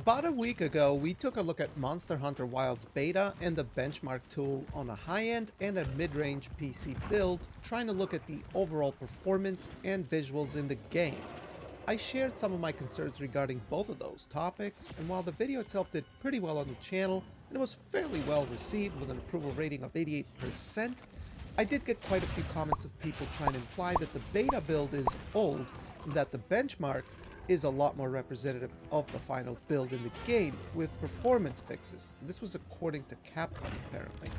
About a week ago, we took a look at Monster Hunter Wilds beta and the benchmark tool on a high-end and a mid-range PC build, trying to look at the overall performance and visuals in the game. I shared some of my concerns regarding both of those topics, and while the video itself did pretty well on the channel, and it was fairly well received with an approval rating of 88%, I did get quite a few comments of people trying to imply that the beta build is old, and that the benchmark is a lot more representative of the final build in the game with performance fixes. This was according to Capcom, apparently.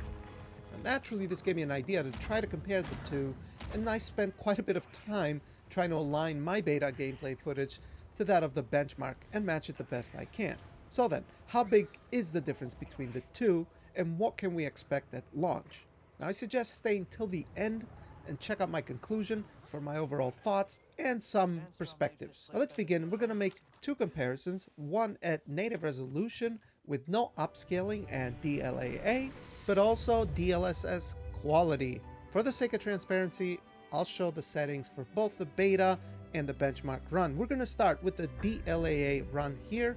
Now, naturally, this gave me an idea to try to compare the two, and I spent quite a bit of time trying to align my beta gameplay footage to that of the benchmark and match it the best I can. So then, how big is the difference between the two, and what can we expect at launch? Now, I suggest staying till the end and check out my conclusion for my overall thoughts and some perspectives. Now let's begin. We're going to make two comparisons, one at native resolution with no upscaling and DLAA, but also DLSS quality. For the sake of transparency, I'll show the settings for both the beta and the benchmark run. We're going to start with the DLAA run here,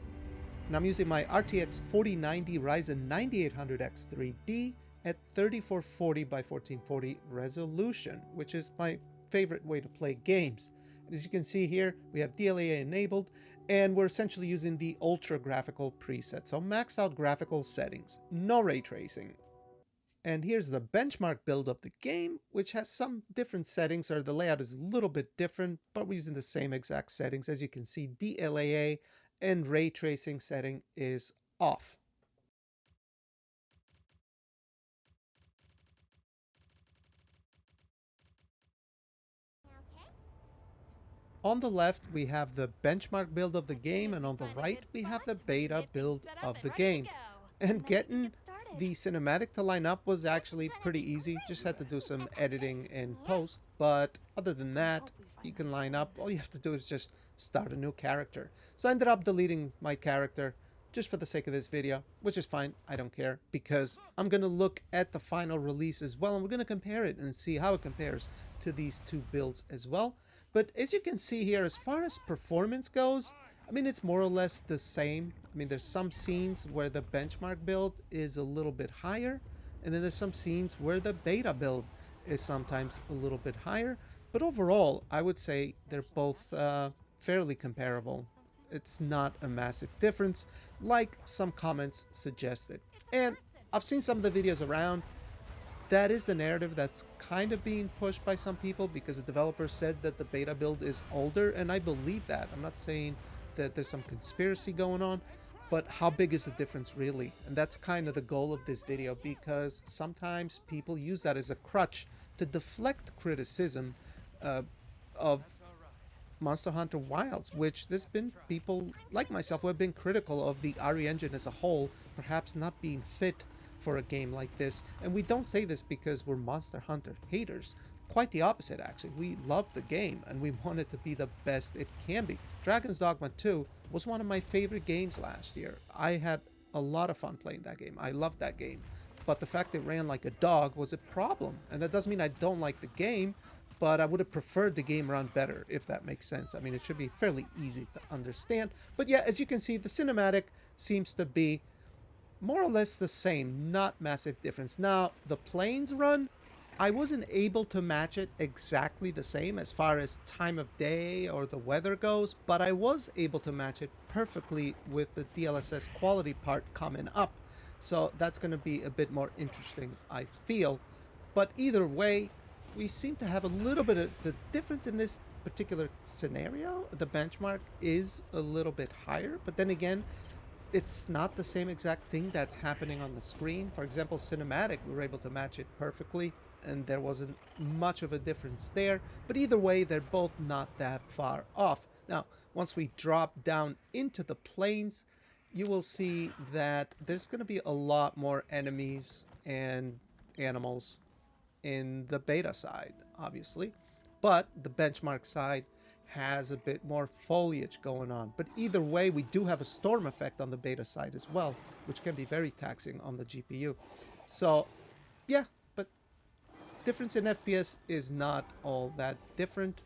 and I'm using my RTX 4090 Ryzen 9800X3D at 3440 by 1440 resolution, which is my favorite way to play games. And as you can see here, we have DLAA enabled, and we're essentially using the ultra graphical preset, so maxed out graphical settings, no ray tracing. And here's the benchmark build of the game, which has some different settings, or the layout is a little bit different, but we're using the same exact settings. As you can see, DLAA and ray tracing setting is off. On the left, we have the benchmark build of the game, and on the right, we have the beta build of the game. And getting the cinematic to line up was actually pretty easy. Just had to do some editing in post, but other than that, you can line up. All you have to do is just start a new character. So I ended up deleting my character just for the sake of this video, which is fine. I don't care, because I'm going to look at the final release as well, and we're going to compare it and see how it compares to these two builds as well. But as you can see here, as far as performance goes, I mean, it's more or less the same. I mean, there's some scenes where the benchmark build is a little bit higher, and then there's some scenes where the beta build is sometimes a little bit higher. But overall, I would say they're both fairly comparable. It's not a massive difference, like some comments suggested. And I've seen some of the videos around. That is the narrative that's kind of being pushed by some people, because the developer said that the beta build is older, and I believe that. I'm not saying that there's some conspiracy going on, but how big is the difference really? And that's kind of the goal of this video, because sometimes people use that as a crutch to deflect criticism of Monster Hunter Wilds, which there's been people like myself who have been critical of the RE engine as a whole, perhaps not being fit for a game like this. And we don't say this because we're Monster Hunter haters. Quite the opposite, actually. We love the game and we want it to be the best it can be. Dragon's Dogma 2 was one of my favorite games last year. I had a lot of fun playing that game. I loved that game. But the fact it ran like a dog was a problem. And that doesn't mean I don't like the game, but I would have preferred the game run better, if that makes sense. I mean, it should be fairly easy to understand. But yeah, as you can see, the cinematic seems to be more or less the same, not massive difference. Now, the planes run, I wasn't able to match it exactly the same as far as time of day or the weather goes, but I was able to match it perfectly with the DLSS quality part coming up. So that's going to be a bit more interesting, I feel. But either way, we seem to have a little bit of the difference in this particular scenario. The benchmark is a little bit higher, but then again, it's not the same exact thing that's happening on the screen. For example, cinematic, we were able to match it perfectly, and there wasn't much of a difference there. But either way, they're both not that far off. Now, once we drop down into the planes, you will see that there's going to be a lot more enemies and animals in the beta side, obviously. But the benchmark side has a bit more foliage going on. But either way, we do have a storm effect on the beta side as well, which can be very taxing on the GPU. So yeah, but difference in FPS is not all that different,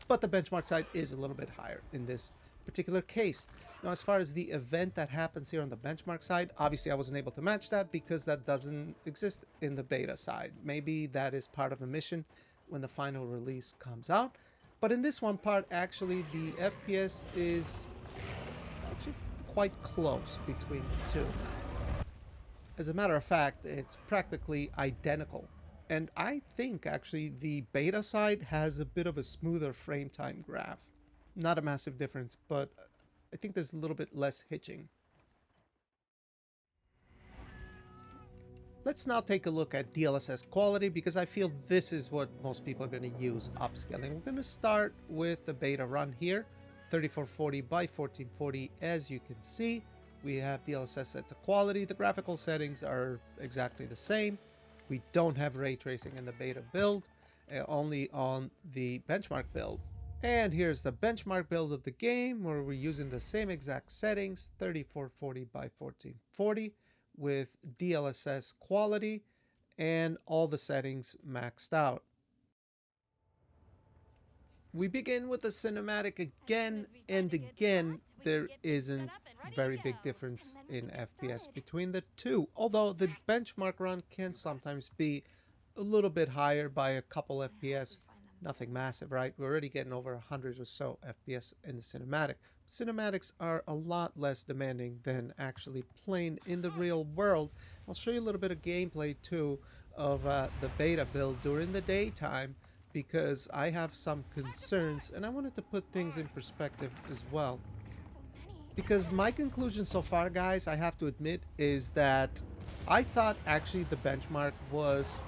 but the benchmark side is a little bit higher in this particular case. Now, as far as the event that happens here on the benchmark side, obviously I wasn't able to match that because that doesn't exist in the beta side. Maybe that is part of a mission when the final release comes out. But in this one part, actually, the FPS is actually quite close between the two. As a matter of fact, it's practically identical. And I think, actually, the beta side has a bit of a smoother frame time graph. Not a massive difference, but I think there's a little bit less hitching. Let's now take a look at DLSS quality, because I feel this is what most people are going to use upscaling. We're going to start with the beta run here, 3440 by 1440. As you can see, we have DLSS set to quality. The graphical settings are exactly the same. We don't have ray tracing in the beta build, only on the benchmark build. And here's the benchmark build of the game, where we're using the same exact settings, 3440 by 1440, with DLSS quality and all the settings maxed out. We begin with the cinematic again, and again, there isn't very big difference in FPS between the two, although the benchmark run can sometimes be a little bit higher by a couple FPS. Nothing massive, right? We're already getting over 100 or so FPS in the cinematic. Cinematics are a lot less demanding than actually playing in the real world. I'll show you a little bit of gameplay too of the beta build during the daytime, because I have some concerns and I wanted to put things in perspective as well. Because my conclusion so far, guys, I have to admit, is that I thought actually the benchmark was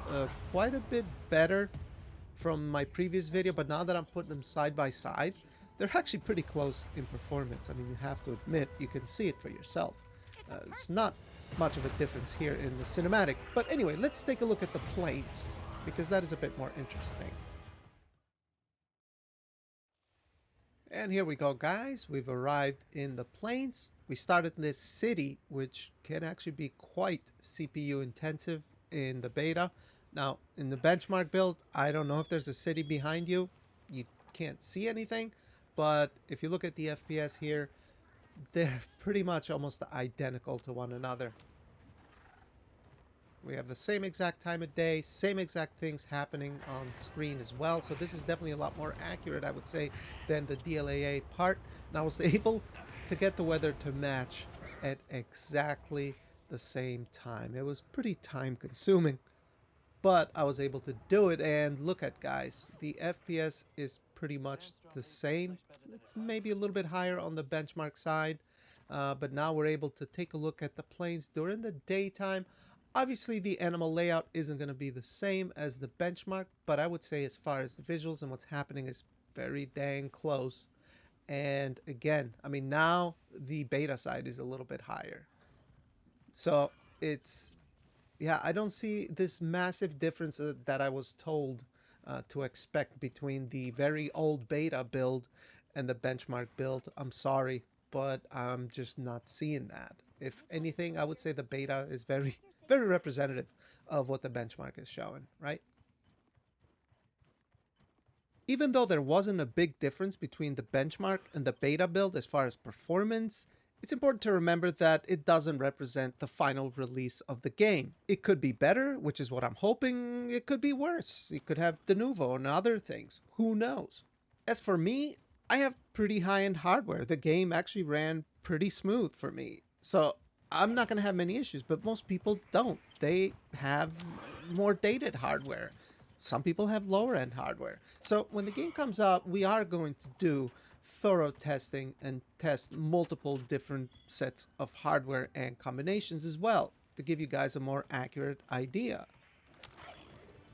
quite a bit better from my previous video, but now that I'm putting them side by side, they're actually pretty close in performance. I mean, you have to admit, you can see it for yourself. It's not much of a difference here in the cinematic. But anyway, let's take a look at the planes, because that is a bit more interesting. And here we go, guys. We've arrived in the plains. We started in this city, which can actually be quite CPU intensive in the beta. Now, in the benchmark build, I don't know if there's a city behind you. You can't see anything. But if you look at the FPS here, they're pretty much almost identical to one another. We have the same exact time of day, same exact things happening on screen as well. So this is definitely a lot more accurate, I would say, than the DLAA part. And I was able to get the weather to match at exactly the same time. It was pretty time consuming, but I was able to do it. And look at, guys, the FPS is pretty much the same. It's maybe a little bit higher on the benchmark side, but now we're able to take a look at the planes during the daytime. Obviously, the animal layout isn't going to be the same as the benchmark, but I would say as far as the visuals and what's happening is very dang close. And again, I mean, now the beta side is a little bit higher. So it's, yeah, I don't see this massive difference that I was told to expect between the very old beta build and the benchmark build. I'm sorry, but I'm just not seeing that. If anything, I would say the beta is very representative of what the benchmark is showing, right? Even though there wasn't a big difference between the benchmark and the beta build as far as performance, it's important to remember that it doesn't represent the final release of the game. It could be better, which is what I'm hoping. It could be worse. It could have de novo and other things. Who knows? As for me, I have pretty high-end hardware. The game actually ran pretty smooth for me. So I'm not going to have many issues, but most people don't. They have more dated hardware. Some people have lower end hardware. So when the game comes out, we are going to do thorough testing and test multiple different sets of hardware and combinations as well to give you guys a more accurate idea.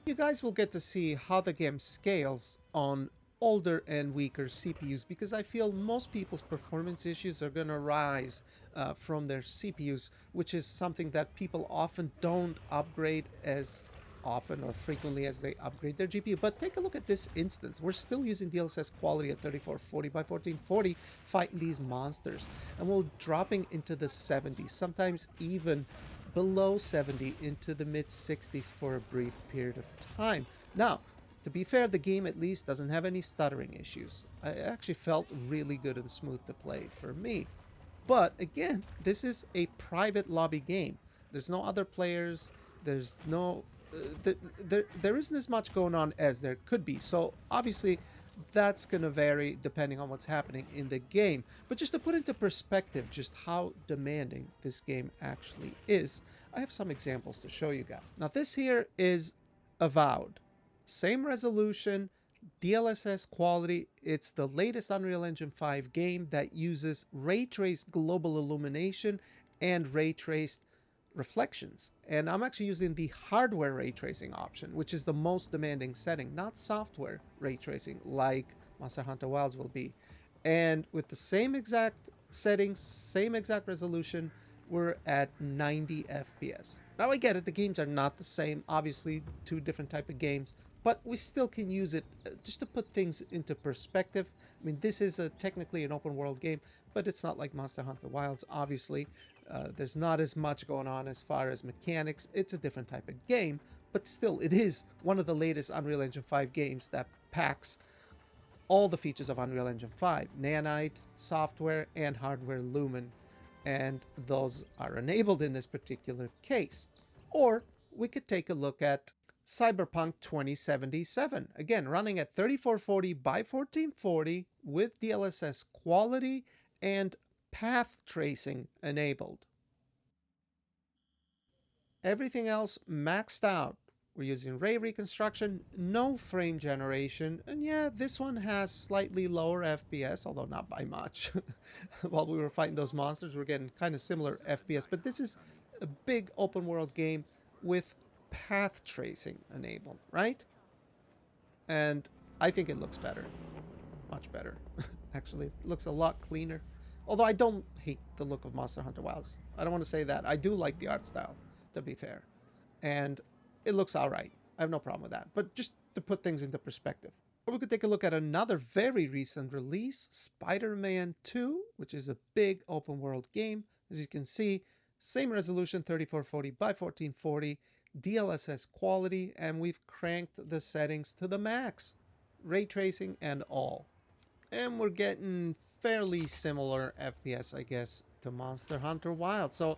You guys will get to see how the game scales on older and weaker CPUs, because I feel most people's performance issues are going to rise from their CPUs, which is something that people often don't upgrade as often or frequently as they upgrade their GPU. But take a look at this instance. We're still using DLSS quality at 3440 by 1440 fighting these monsters, and we're dropping into the 70s, sometimes even below 70, into the mid 60s for a brief period of time. Now, To be fair, the game at least doesn't have any stuttering issues. I actually felt really good and smooth to play for me. But again, this is a private lobby game. There's no other players. There's no... there isn't as much going on as there could be. So obviously, that's going to vary depending on what's happening in the game. But just to put into perspective just how demanding this game actually is, I have some examples to show you guys. Now this here is Avowed. Same resolution, DLSS quality. It's the latest Unreal Engine 5 game that uses ray-traced global illumination and ray-traced reflections. And I'm actually using the hardware ray tracing option, which is the most demanding setting, not software ray tracing like Monster Hunter Wilds will be. And with the same exact settings, same exact resolution, we're at 90 FPS. Now I get it, the games are not the same, obviously two different type of games, but we still can use it just to put things into perspective. I mean, this is technically an open world game, but it's not like Monster Hunter Wilds, obviously. There's not as much going on as far as mechanics. It's a different type of game, but still, it is one of the latest Unreal Engine 5 games that packs all the features of Unreal Engine 5. Nanite, software, and hardware Lumen. And those are enabled in this particular case. Or we could take a look at Cyberpunk 2077. Again, running at 3440 by 1440 with DLSS quality and path tracing enabled. Everything else maxed out. We're using ray reconstruction, no frame generation, and yeah, this one has slightly lower FPS, although not by much. While we were fighting those monsters, we're getting kind of similar FPS, but this is a big open world game with path tracing enabled, right? And I think it looks better. Much better. Actually, it looks a lot cleaner. Although I don't hate the look of Monster Hunter Wilds. I don't want to say that. I do like the art style, to be fair. And it looks alright. I have no problem with that. But just to put things into perspective. Or we could take a look at another very recent release, Spider-Man 2, which is a big open world game. As you can see, same resolution, 3440 by 1440, DLSS quality, and we've cranked the settings to the max. Ray tracing and all. And we're getting fairly similar FPS, I guess, to Monster Hunter Wild. So,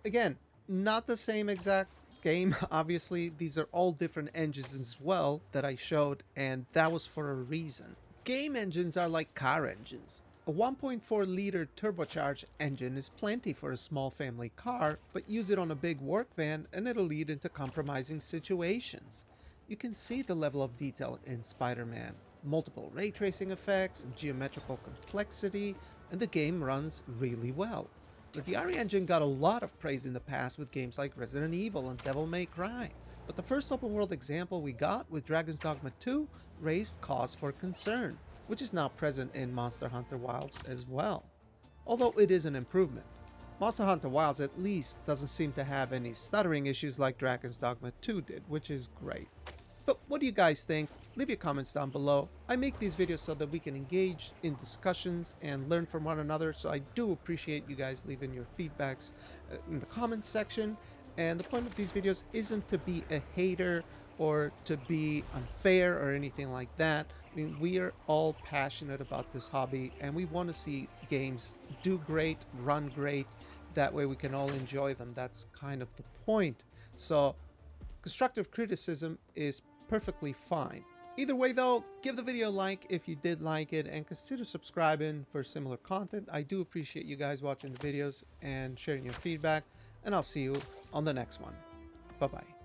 again, not the same exact game. Obviously, these are all different engines as well that I showed, and that was for a reason. Game engines are like car engines. A 1.4-liter turbocharged engine is plenty for a small family car, but use it on a big work van and it'll lead into compromising situations. You can see the level of detail in Spider-Man. Multiple ray tracing effects, geometrical complexity, and the game runs really well. The RE engine got a lot of praise in the past with games like Resident Evil and Devil May Cry, but the first open world example we got with Dragon's Dogma 2 raised cause for concern, which is now present in Monster Hunter Wilds as well. Although it is an improvement. Monster Hunter Wilds at least doesn't seem to have any stuttering issues like Dragon's Dogma 2 did, which is great. But what do you guys think? Leave your comments down below. I make these videos so that we can engage in discussions and learn from one another, so I do appreciate you guys leaving your feedbacks in the comments section. And the point of these videos isn't to be a hater or to be unfair or anything like that. I mean, we are all passionate about this hobby and we want to see games do great, run great. That way we can all enjoy them. That's kind of the point. So constructive criticism is perfectly fine. Either way though, give the video a like if you did like it and consider subscribing for similar content. I do appreciate you guys watching the videos and sharing your feedback, and I'll see you on the next one. Bye bye.